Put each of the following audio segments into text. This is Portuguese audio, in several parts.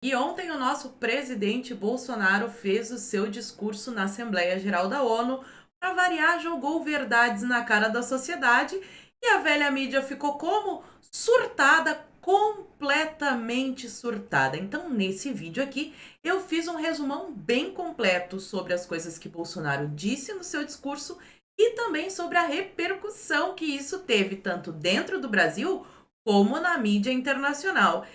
E ontem o nosso presidente Bolsonaro fez o seu discurso na Assembleia Geral da ONU. Para variar, jogou verdades na cara da sociedade e a velha mídia ficou como? Surtada, completamente surtada. Então, nesse vídeo aqui, eu fiz um resumão bem completo sobre as coisas que Bolsonaro disse no seu discurso e também sobre a repercussão que isso teve, tanto dentro do Brasil como na mídia internacional.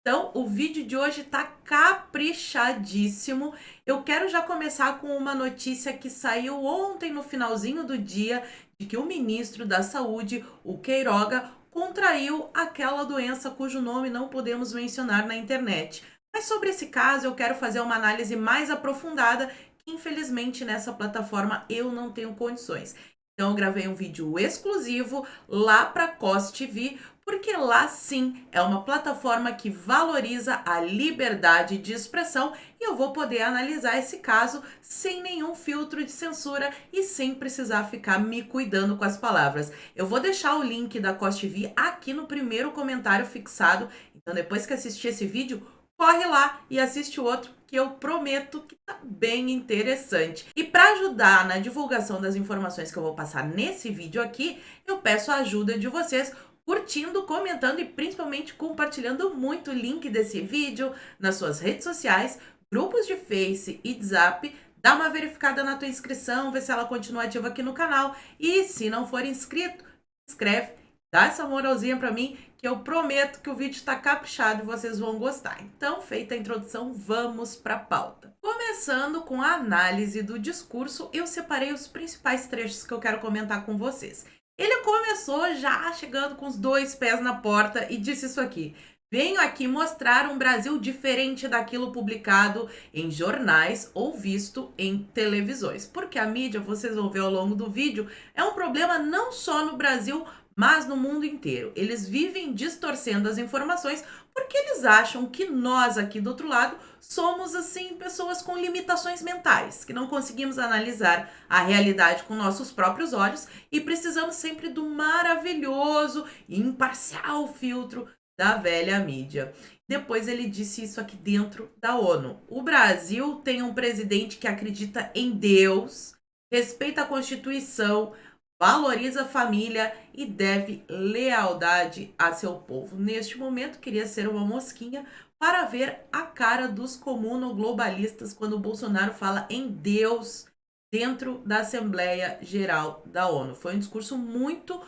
Então, o vídeo de hoje tá caprichadíssimo. Eu quero já começar com uma notícia que saiu ontem no finalzinho do dia, de que o ministro da Saúde, o Queiroga, contraiu aquela doença cujo nome não podemos mencionar na internet. Mas sobre esse caso, eu quero fazer uma análise mais aprofundada, que infelizmente nessa plataforma eu não tenho condições. Então, eu gravei um vídeo exclusivo lá para a COS TV, porque lá sim é uma plataforma que valoriza a liberdade de expressão e eu vou poder analisar esse caso sem nenhum filtro de censura e sem precisar ficar me cuidando com as palavras. Eu vou deixar o link da COS TV aqui no primeiro comentário fixado, então depois que assistir esse vídeo, corre lá e assiste o outro, que eu prometo que tá bem interessante. E para ajudar na divulgação das informações que eu vou passar nesse vídeo aqui, eu peço a ajuda de vocês curtindo, comentando e principalmente compartilhando muito o link desse vídeo nas suas redes sociais, grupos de Face e WhatsApp. Dá uma verificada na tua inscrição, vê se ela continua ativa aqui no canal. E se não for inscrito, inscreve, dá essa moralzinha para mim, que eu prometo que o vídeo está caprichado e vocês vão gostar. Então, feita a introdução, vamos para a pauta. Começando com a análise do discurso, eu separei os principais trechos que eu quero comentar com vocês. Ele começou já chegando com os dois pés na porta e disse isso aqui: venho aqui mostrar um Brasil diferente daquilo publicado em jornais ou visto em televisões. Porque a mídia, vocês vão ver ao longo do vídeo, é um problema não só no Brasil, mas no mundo inteiro. Eles vivem distorcendo as informações porque eles acham que nós aqui do outro lado somos assim pessoas com limitações mentais, que não conseguimos analisar a realidade com nossos próprios olhos e precisamos sempre do maravilhoso e imparcial filtro da velha mídia. Depois ele disse isso aqui dentro da ONU. O Brasil tem um presidente que acredita em Deus, respeita a Constituição, valoriza a família e deve lealdade a seu povo. Neste momento, queria ser uma mosquinha para ver a cara dos comunoglobalistas quando o Bolsonaro fala em Deus dentro da Assembleia Geral da ONU. Foi um discurso muito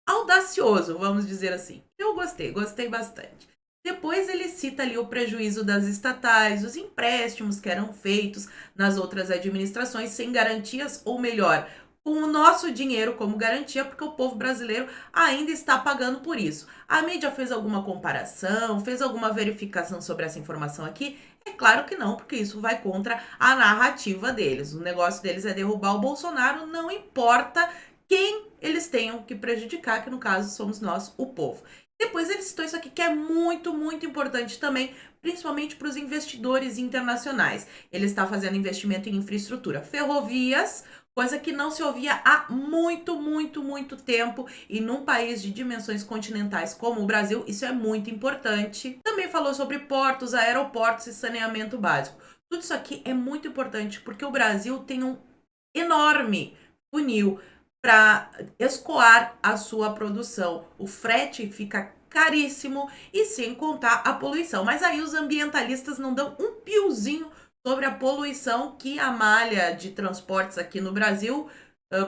audacioso, vamos dizer assim. Eu gostei bastante. Depois ele cita ali o prejuízo das estatais, os empréstimos que eram feitos nas outras administrações sem garantias, ou melhor, com o nosso dinheiro como garantia, porque o povo brasileiro ainda está pagando por isso. A mídia fez alguma comparação, fez alguma verificação sobre essa informação aqui? É claro que não, porque isso vai contra a narrativa deles. O negócio deles é derrubar o Bolsonaro, não importa quem eles tenham que prejudicar, que no caso somos nós, o povo. Depois ele citou isso aqui que é muito, muito importante também, principalmente para os investidores internacionais. Ele está fazendo investimento em infraestrutura, ferrovias, coisa que não se ouvia há muito, muito, muito tempo. E num país de dimensões continentais como o Brasil, isso é muito importante. Também falou sobre portos, aeroportos e saneamento básico. Tudo isso aqui é muito importante porque o Brasil tem um enorme funil para escoar a sua produção. O frete fica caríssimo e sem contar a poluição. Mas aí os ambientalistas não dão um piozinho sobre a poluição que a malha de transportes aqui no Brasil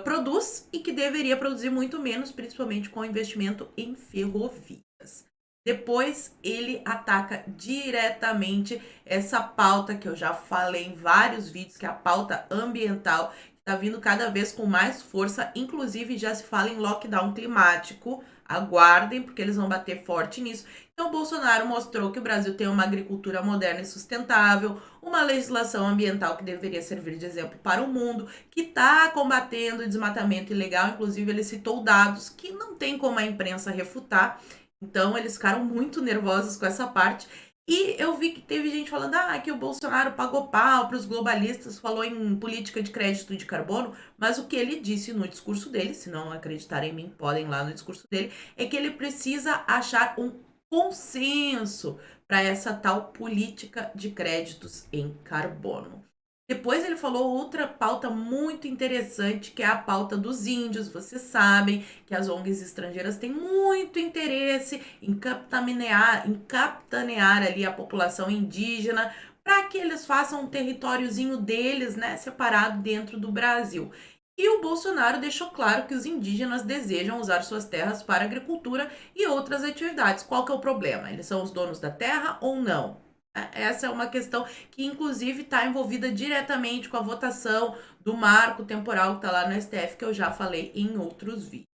produz e que deveria produzir muito menos, principalmente com investimento em ferrovias. Depois ele ataca diretamente essa pauta que eu já falei em vários vídeos, que é a pauta ambiental, está vindo cada vez com mais força, inclusive já se fala em lockdown climático. Aguardem, porque eles vão bater forte nisso. Então, o Bolsonaro mostrou que o Brasil tem uma agricultura moderna e sustentável, uma legislação ambiental que deveria servir de exemplo para o mundo, que está combatendo o desmatamento ilegal. Inclusive, ele citou dados que não tem como a imprensa refutar. Então, eles ficaram muito nervosos com essa parte. E eu vi que teve gente falando que o Bolsonaro pagou pau para os globalistas, falou em política de crédito de carbono, mas o que ele disse no discurso dele, se não acreditarem em mim, podem ir lá no discurso dele, é que ele precisa achar um consenso para essa tal política de créditos em carbono. Depois ele falou outra pauta muito interessante, que é a pauta dos índios. Vocês sabem que as ONGs estrangeiras têm muito interesse em capitanear ali a população indígena para que eles façam um territóriozinho deles, né, separado dentro do Brasil. E o Bolsonaro deixou claro que os indígenas desejam usar suas terras para agricultura e outras atividades. Qual que é o problema? Eles são os donos da terra ou não? Essa é uma questão que, inclusive, está envolvida diretamente com a votação do marco temporal que está lá no STF, que eu já falei em outros vídeos.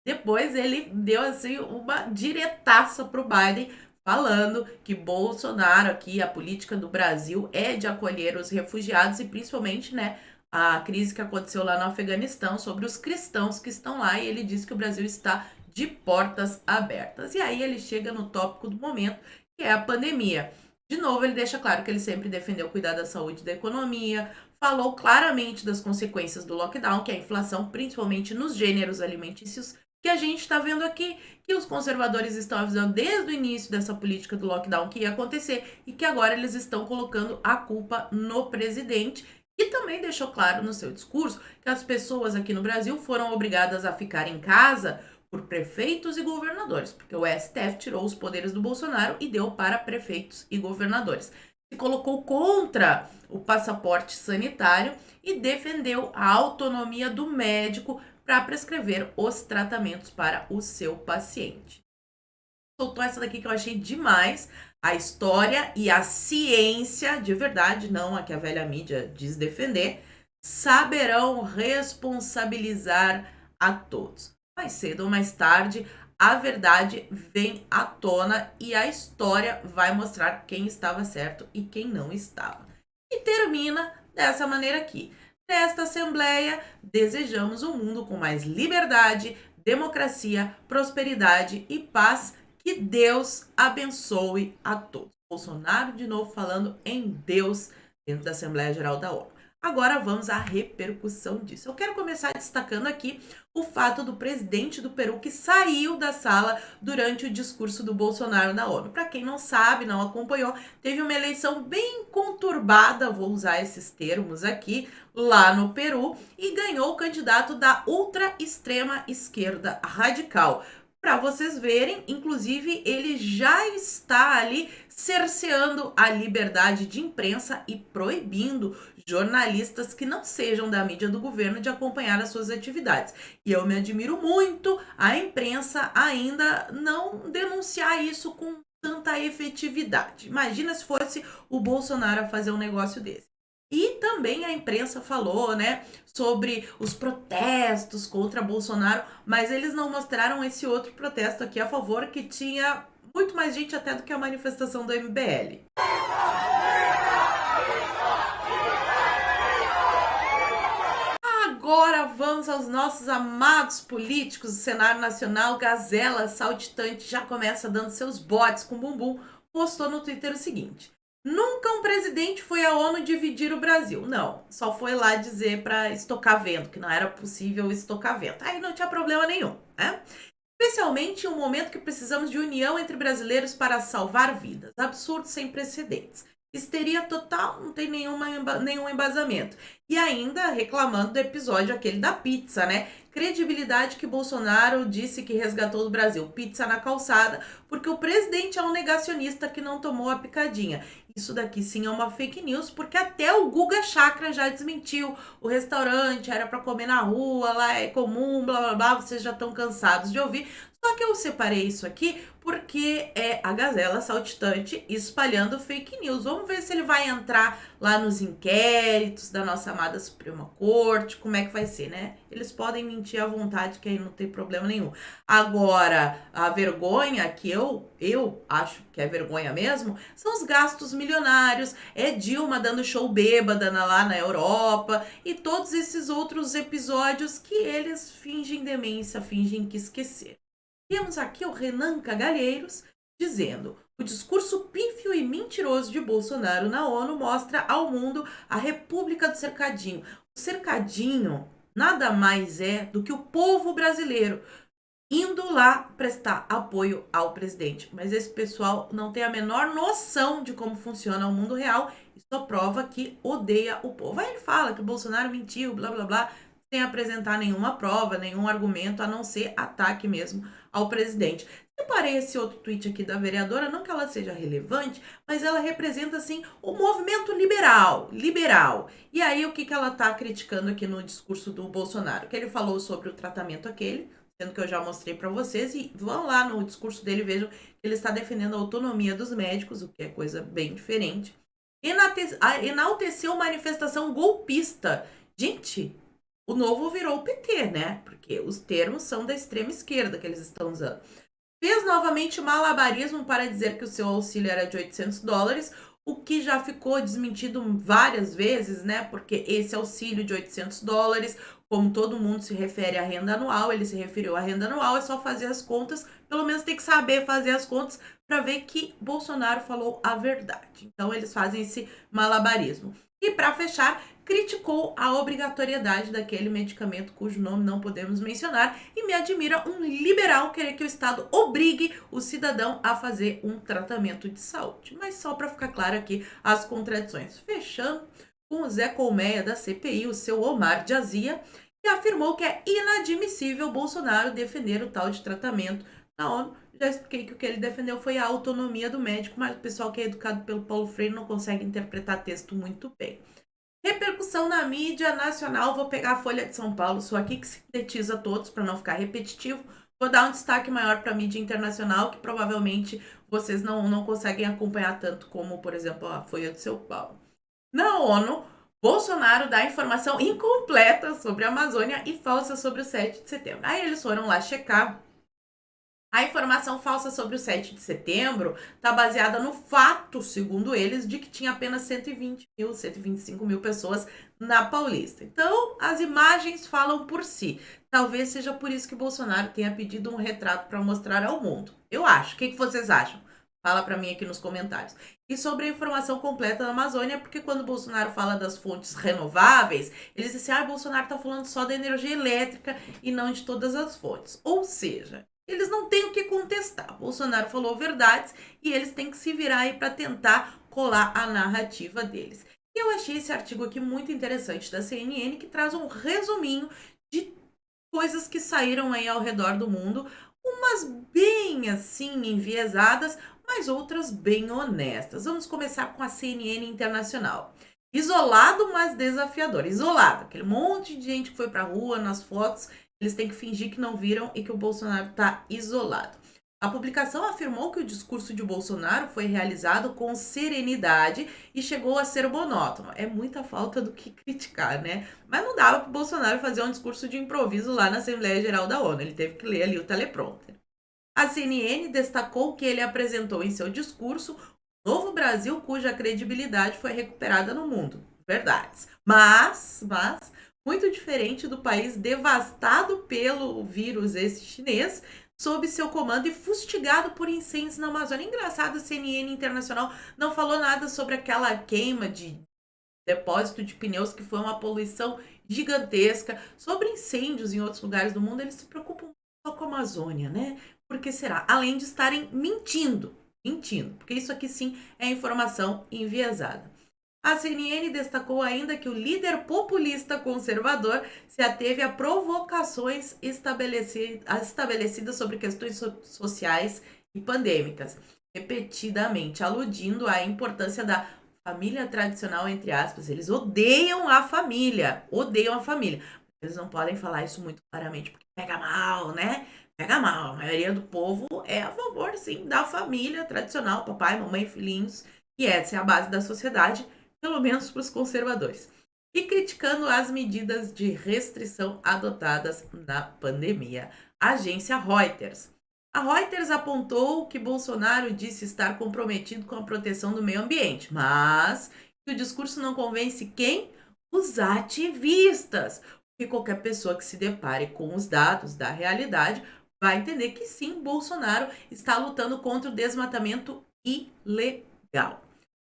Depois ele deu assim uma diretaça para o Biden, falando que Bolsonaro aqui, a política do Brasil é de acolher os refugiados e principalmente, né, a crise que aconteceu lá no Afeganistão sobre os cristãos que estão lá, e ele disse que o Brasil está de portas abertas. E aí ele chega no tópico do momento, que é a pandemia. De novo, ele deixa claro que ele sempre defendeu cuidar da saúde e da economia, falou claramente das consequências do lockdown, que é a inflação, principalmente nos gêneros alimentícios, que a gente está vendo aqui, que os conservadores estão avisando desde o início dessa política do lockdown que ia acontecer e que agora eles estão colocando a culpa no presidente. E também deixou claro no seu discurso que as pessoas aqui no Brasil foram obrigadas a ficar em casa por prefeitos e governadores, porque o STF tirou os poderes do Bolsonaro e deu para prefeitos e governadores. Se colocou contra o passaporte sanitário e defendeu a autonomia do médico para prescrever os tratamentos para o seu paciente. Soltou essa daqui que eu achei demais. A história e a ciência, de verdade, não a que a velha mídia diz defender, saberão responsabilizar a todos. Mais cedo ou mais tarde, a verdade vem à tona e a história vai mostrar quem estava certo e quem não estava. E termina dessa maneira aqui. Nesta Assembleia, desejamos um mundo com mais liberdade, democracia, prosperidade e paz. Que Deus abençoe a todos. Bolsonaro de novo falando em Deus dentro da Assembleia Geral da ONU. Agora vamos à repercussão disso. Eu quero começar destacando aqui o fato do presidente do Peru que saiu da sala durante o discurso do Bolsonaro na ONU. Para quem não sabe, não acompanhou, teve uma eleição bem conturbada, vou usar esses termos aqui, lá no Peru, e ganhou o candidato da ultra extrema esquerda radical. Para vocês verem, inclusive, ele já está ali cerceando a liberdade de imprensa e proibindo jornalistas que não sejam da mídia do governo de acompanhar as suas atividades. E eu me admiro muito a imprensa ainda não denunciar isso com tanta efetividade. Imagina se fosse o Bolsonaro a fazer um negócio desse. E também a imprensa falou, né, sobre os protestos contra Bolsonaro, mas eles não mostraram esse outro protesto aqui a favor, que tinha muito mais gente até do que a manifestação do MBL. Agora vamos aos nossos amados políticos do cenário nacional. Gazela Saltitante já começa dando seus botes com bumbum. Postou no Twitter o seguinte: nunca um presidente foi à ONU dividir o Brasil. Não, só foi lá dizer para estocar vento, que não era possível estocar vento. Aí não tinha problema nenhum, né? Especialmente em um momento que precisamos de união entre brasileiros para salvar vidas. Absurdo sem precedentes. Histeria total, não tem nenhum embasamento. E ainda reclamando do episódio aquele da pizza, né? Credibilidade que Bolsonaro disse que resgatou do Brasil. Pizza na calçada, porque o presidente é um negacionista que não tomou a picadinha. Isso daqui sim é uma fake news, porque até o Guga Chakra já desmentiu. O restaurante era para comer na rua, lá é comum, blá blá blá, vocês já estão cansados de ouvir. Só que eu separei isso aqui porque é a Gazela Saltitante espalhando fake news. Vamos ver se ele vai entrar lá nos inquéritos da nossa amada Suprema Corte, como é que vai ser, né? Eles podem mentir à vontade, que aí não tem problema nenhum. Agora, a vergonha que eu acho que é vergonha mesmo, são os gastos milionários, é Dilma dando show bêbada lá na Europa e todos esses outros episódios que eles fingem demência, fingem que esqueceram. Temos aqui o Renan Cagalheiros dizendo: o discurso pífio e mentiroso de Bolsonaro na ONU mostra ao mundo a República do Cercadinho. O Cercadinho nada mais é do que o povo brasileiro. indo lá prestar apoio ao presidente. Mas esse pessoal não tem a menor noção de como funciona o mundo real e só prova que odeia o povo. Aí ele fala que o Bolsonaro mentiu, blá blá blá, sem apresentar nenhuma prova, nenhum argumento, a não ser ataque mesmo ao presidente. Separei esse outro tweet aqui da vereadora, não que ela seja relevante, mas ela representa, assim, o movimento liberal. E aí, o que que ela tá criticando aqui no discurso do Bolsonaro? Que ele falou sobre o tratamento aquele, sendo que eu já mostrei para vocês, e vão lá no discurso dele, vejam que ele está defendendo a autonomia dos médicos, o que é coisa bem diferente. Enalteceu manifestação golpista. Gente, o Novo virou o PT, né? Porque os termos são da extrema esquerda que eles estão usando. Fez novamente malabarismo para dizer que o seu auxílio era de $800, o que já ficou desmentido várias vezes, né? Porque esse auxílio de $800, como todo mundo se refere à renda anual, ele se referiu à renda anual, é só fazer as contas, pelo menos tem que saber fazer as contas para ver que Bolsonaro falou a verdade. Então eles fazem esse malabarismo. E para fechar, criticou a obrigatoriedade daquele medicamento cujo nome não podemos mencionar e me admira um liberal querer que o Estado obrigue o cidadão a fazer um tratamento de saúde. Mas só para ficar claro aqui as contradições. Fechando com o Zé Colmeia da CPI, o seu Omar de Azia, que afirmou que é inadmissível Bolsonaro defender o tal de tratamento na ONU. Já expliquei que o que ele defendeu foi a autonomia do médico, mas o pessoal que é educado pelo Paulo Freire não consegue interpretar texto muito bem. Repercussão na mídia nacional, vou pegar a Folha de São Paulo, sou aqui que sintetiza todos para não ficar repetitivo. Vou dar um destaque maior para a mídia internacional, que provavelmente vocês não conseguem acompanhar tanto como, por exemplo, a Folha de São Paulo. Na ONU, Bolsonaro dá informação incompleta sobre a Amazônia e falsa sobre o 7 de setembro. Aí eles foram lá checar. A informação falsa sobre o 7 de setembro está baseada no fato, segundo eles, de que tinha apenas 125 mil pessoas na Paulista. Então, as imagens falam por si. Talvez seja por isso que Bolsonaro tenha pedido um retrato para mostrar ao mundo. Eu acho. O que vocês acham? Fala para mim aqui nos comentários. E sobre a informação completa da Amazônia, porque quando Bolsonaro fala das fontes renováveis, eles dizem assim, Bolsonaro está falando só da energia elétrica e não de todas as fontes. Ou seja, eles não têm o que contestar. Bolsonaro falou verdades e eles têm que se virar aí para tentar colar a narrativa deles. E eu achei esse artigo aqui muito interessante da CNN, que traz um resuminho de coisas que saíram aí ao redor do mundo, umas bem assim enviesadas, mas outras bem honestas. Vamos começar com a CNN Internacional. Isolado, mas desafiador. Isolado, aquele monte de gente que foi pra rua nas fotos, eles têm que fingir que não viram e que o Bolsonaro está isolado. A publicação afirmou que o discurso de Bolsonaro foi realizado com serenidade e chegou a ser monótono. É muita falta do que criticar, né? Mas não dava para o Bolsonaro fazer um discurso de improviso lá na Assembleia Geral da ONU. Ele teve que ler ali o teleprompter. A CNN destacou que ele apresentou em seu discurso o novo Brasil cuja credibilidade foi recuperada no mundo. Verdades. Mas, muito diferente do país devastado pelo vírus esse chinês, sob seu comando e fustigado por incêndios na Amazônia. Engraçado, a CNN Internacional não falou nada sobre aquela queima de depósito de pneus, que foi uma poluição gigantesca. Sobre incêndios em outros lugares do mundo, eles se preocupam só com a Amazônia, né? Por que será? Além de estarem mentindo, porque isso aqui sim é informação enviesada. A CNN destacou ainda que o líder populista conservador se ateve a provocações estabelecidas sobre questões sociais e pandêmicas, repetidamente aludindo à importância da família tradicional, entre aspas. Eles odeiam a família, Eles não podem falar isso muito claramente, porque pega mal, né? Pega mal. A maioria do povo é a favor, sim, da família tradicional, papai, mamãe, filhinhos, e essa é a base da sociedade, pelo menos para os conservadores, e criticando as medidas de restrição adotadas na pandemia. Agência Reuters. A Reuters apontou que Bolsonaro disse estar comprometido com a proteção do meio ambiente, mas que o discurso não convence quem? Os ativistas. Porque qualquer pessoa que se depare com os dados da realidade vai entender que sim, Bolsonaro está lutando contra o desmatamento ilegal.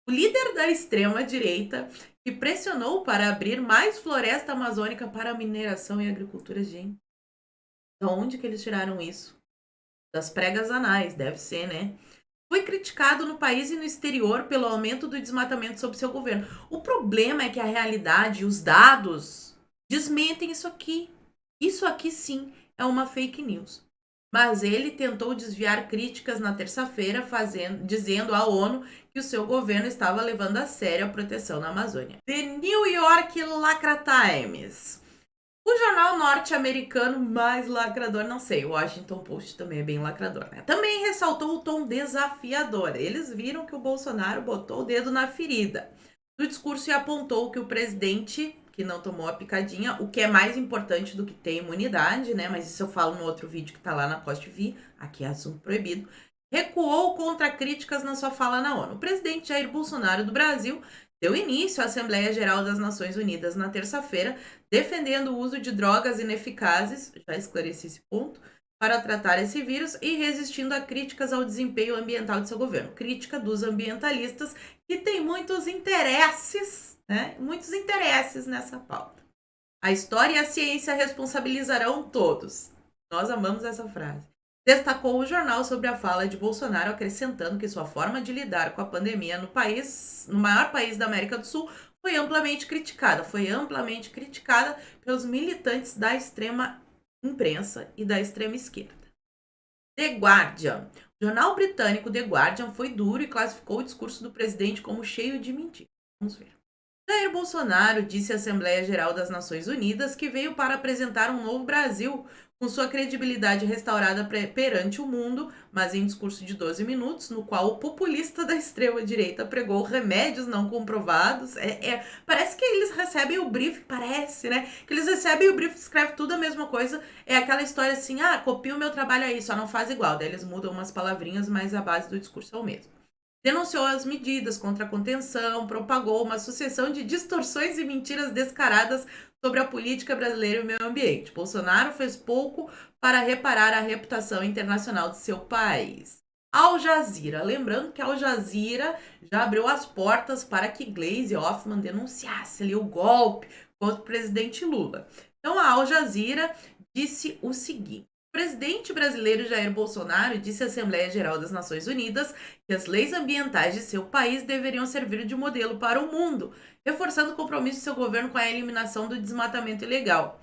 O líder da extrema-direita, que pressionou para abrir mais floresta amazônica para mineração e agricultura, gente. De onde que eles tiraram isso? Das pregas anais, deve ser, né? Foi criticado no país e no exterior pelo aumento do desmatamento sob seu governo. O problema é que a realidade, os dados, desmentem isso aqui. Isso aqui sim é uma fake news. Mas ele tentou desviar críticas na terça-feira, dizendo à ONU que o seu governo estava levando a sério a proteção na Amazônia. The New York Lacra Times. O jornal norte-americano mais lacrador, não sei, o Washington Post também é bem lacrador, né? Também ressaltou o tom desafiador. Eles viram que o Bolsonaro botou o dedo na ferida do discurso e apontou que o presidente, que não tomou a picadinha, o que é mais importante do que ter imunidade, né? Mas isso eu falo no outro vídeo que tá lá na Post TV, aqui é assunto proibido, recuou contra críticas na sua fala na ONU. O presidente Jair Bolsonaro do Brasil deu início à Assembleia Geral das Nações Unidas na terça-feira, defendendo o uso de drogas ineficazes, já esclareci esse ponto, para tratar esse vírus e resistindo a críticas ao desempenho ambiental de seu governo. Crítica dos ambientalistas que tem muitos interesses, né? Muitos interesses nessa pauta. A história e a ciência responsabilizarão todos. Nós amamos essa frase. Destacou o jornal sobre a fala de Bolsonaro, acrescentando que sua forma de lidar com a pandemia no maior país da América do Sul, foi amplamente criticada. Foi amplamente criticada pelos militantes da extrema imprensa e da extrema esquerda. The Guardian. O jornal britânico The Guardian foi duro e classificou o discurso do presidente como cheio de mentiras. Vamos ver. Jair Bolsonaro disse à Assembleia Geral das Nações Unidas que veio para apresentar um novo Brasil, com sua credibilidade restaurada perante o mundo, mas em discurso de 12 minutos, no qual o populista da extrema-direita pregou remédios não comprovados. Parece que eles recebem o brief, parece, né? Que eles recebem o brief, escreve tudo a mesma coisa. É aquela história assim, copia o meu trabalho aí, só não faz igual. Daí eles mudam umas palavrinhas, mas a base do discurso é o mesmo. Denunciou as medidas contra a contenção, propagou uma sucessão de distorções e mentiras descaradas sobre a política brasileira e o meio ambiente. Bolsonaro fez pouco para reparar a reputação internacional de seu país. Al Jazeera. Lembrando que a Al Jazeera já abriu as portas para que Gleisi Hoffmann denunciasse ali o golpe contra o presidente Lula. Então, a Al Jazeera disse o seguinte: o presidente brasileiro Jair Bolsonaro disse à Assembleia Geral das Nações Unidas que as leis ambientais de seu país deveriam servir de modelo para o mundo, reforçando o compromisso de seu governo com a eliminação do desmatamento ilegal.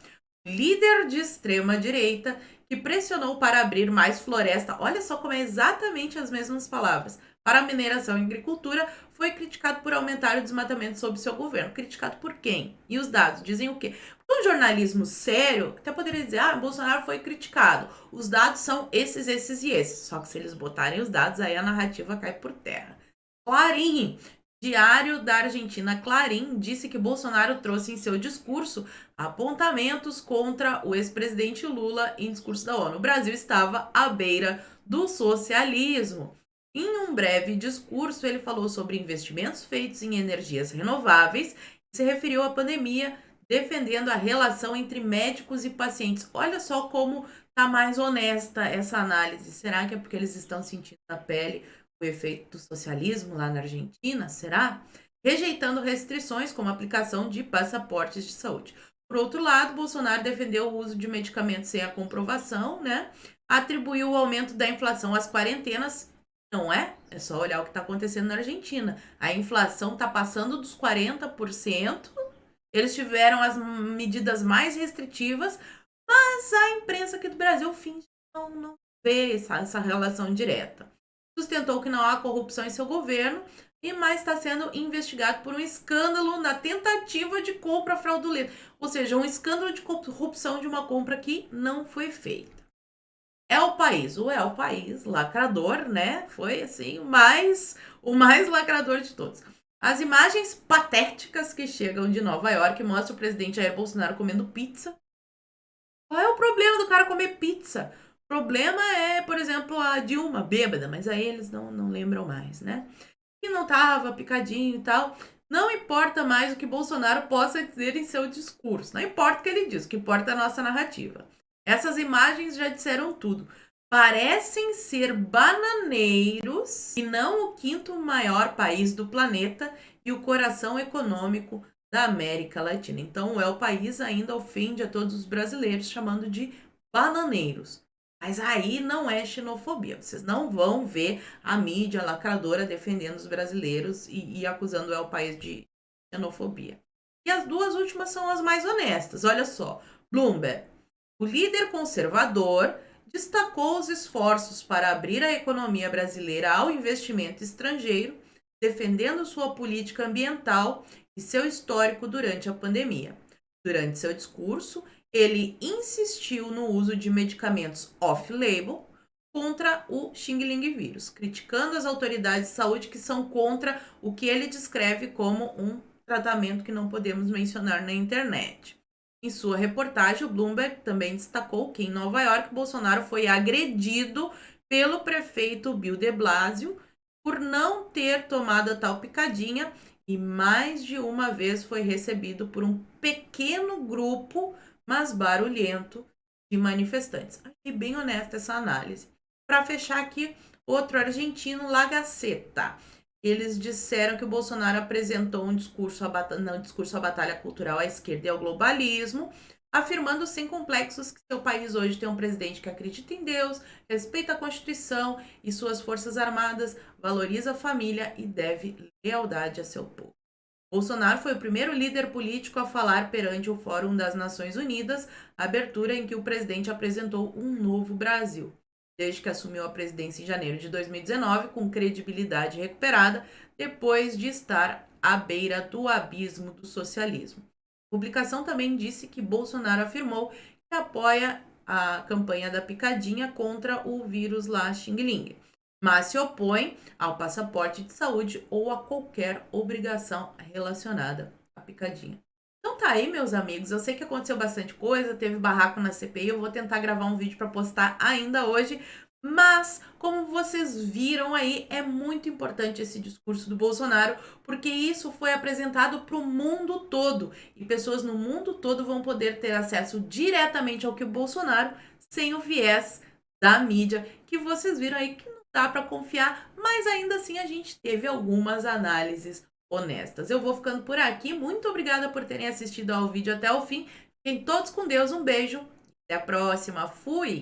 Líder de extrema-direita que pressionou para abrir mais floresta, olha só como é exatamente as mesmas palavras, para a mineração e agricultura, foi criticado por aumentar o desmatamento sob seu governo. Criticado por quem? E os dados dizem o quê? Um jornalismo sério até poderia dizer, Bolsonaro foi criticado. Os dados são esses e esses. Só que se eles botarem os dados, aí a narrativa cai por terra. Clarim, Diário da Argentina, Clarim, disse que Bolsonaro trouxe em seu discurso apontamentos contra o ex-presidente Lula em discurso da ONU. O Brasil estava à beira do socialismo. Em um breve discurso, ele falou sobre investimentos feitos em energias renováveis e se referiu à pandemia, defendendo a relação entre médicos e pacientes. Olha só como está mais honesta essa análise. Será que é porque eles estão sentindo na pele o efeito do socialismo lá na Argentina? Será? Rejeitando restrições como a aplicação de passaportes de saúde. Por outro lado, Bolsonaro defendeu o uso de medicamentos sem a comprovação, né? Atribuiu o aumento da inflação às quarentenas. Não é? É só olhar o que está acontecendo na Argentina. A inflação está passando dos 40%. Eles tiveram as medidas mais restritivas, mas a imprensa aqui do Brasil finge não ver essa relação direta. Sustentou que não há corrupção em seu governo, e mais está sendo investigado por um escândalo na tentativa de compra fraudulenta. Ou seja, um escândalo de corrupção de uma compra que não foi feita. O País, lacrador, né? Foi assim, o mais lacrador de todos. As imagens patéticas que chegam de Nova York mostram o presidente Jair Bolsonaro comendo pizza. Qual é o problema do cara comer pizza? O problema é, por exemplo, a Dilma bêbada, mas aí eles não lembram mais, né? Que não tava picadinho e tal. Não importa mais o que Bolsonaro possa dizer em seu discurso. Não importa o que ele diz, o que importa é a nossa narrativa. Essas imagens já disseram tudo. Parecem ser bananeiros e não o quinto maior país do planeta e o coração econômico da América Latina. Então, o País ainda ofende a todos os brasileiros, chamando de bananeiros. Mas aí não é xenofobia. Vocês não vão ver a mídia lacradora defendendo os brasileiros e acusando o país de xenofobia. E as duas últimas são as mais honestas. Olha só, Bloomberg. O líder conservador destacou os esforços para abrir a economia brasileira ao investimento estrangeiro, defendendo sua política ambiental e seu histórico durante a pandemia. Durante seu discurso, ele insistiu no uso de medicamentos off-label contra o Xing Ling vírus, criticando as autoridades de saúde que são contra o que ele descreve como um tratamento que não podemos mencionar na internet. Em sua reportagem, o Bloomberg também destacou que em Nova York, Bolsonaro foi agredido pelo prefeito Bill de Blasio por não ter tomado a tal picadinha e mais de uma vez foi recebido por um pequeno grupo, mas barulhento, de manifestantes. Achei bem honesta essa análise. Para fechar aqui, outro argentino, La Gaceta. Eles disseram que o Bolsonaro apresentou um discurso à batalha cultural à esquerda e ao globalismo, afirmando sem complexos que seu país hoje tem um presidente que acredita em Deus, respeita a Constituição e suas forças armadas, valoriza a família e deve lealdade a seu povo. Bolsonaro foi o primeiro líder político a falar perante o Fórum das Nações Unidas, abertura em que o presidente apresentou um novo Brasil. Desde que assumiu a presidência em janeiro de 2019, com credibilidade recuperada, depois de estar à beira do abismo do socialismo. A publicação também disse que Bolsonaro afirmou que apoia a campanha da picadinha contra o vírus lá Xing Ling, mas se opõe ao passaporte de saúde ou a qualquer obrigação relacionada à picadinha. Então tá aí, meus amigos, eu sei que aconteceu bastante coisa, teve barraco na CPI, eu vou tentar gravar um vídeo para postar ainda hoje, mas como vocês viram aí, é muito importante esse discurso do Bolsonaro, porque isso foi apresentado para o mundo todo, e pessoas no mundo todo vão poder ter acesso diretamente ao que o Bolsonaro, sem o viés da mídia, que vocês viram aí que não dá para confiar, mas ainda assim a gente teve algumas análises honestas. Eu vou ficando por aqui. Muito obrigada por terem assistido ao vídeo até o fim. Fiquem todos com Deus. Um beijo. Até a próxima. Fui!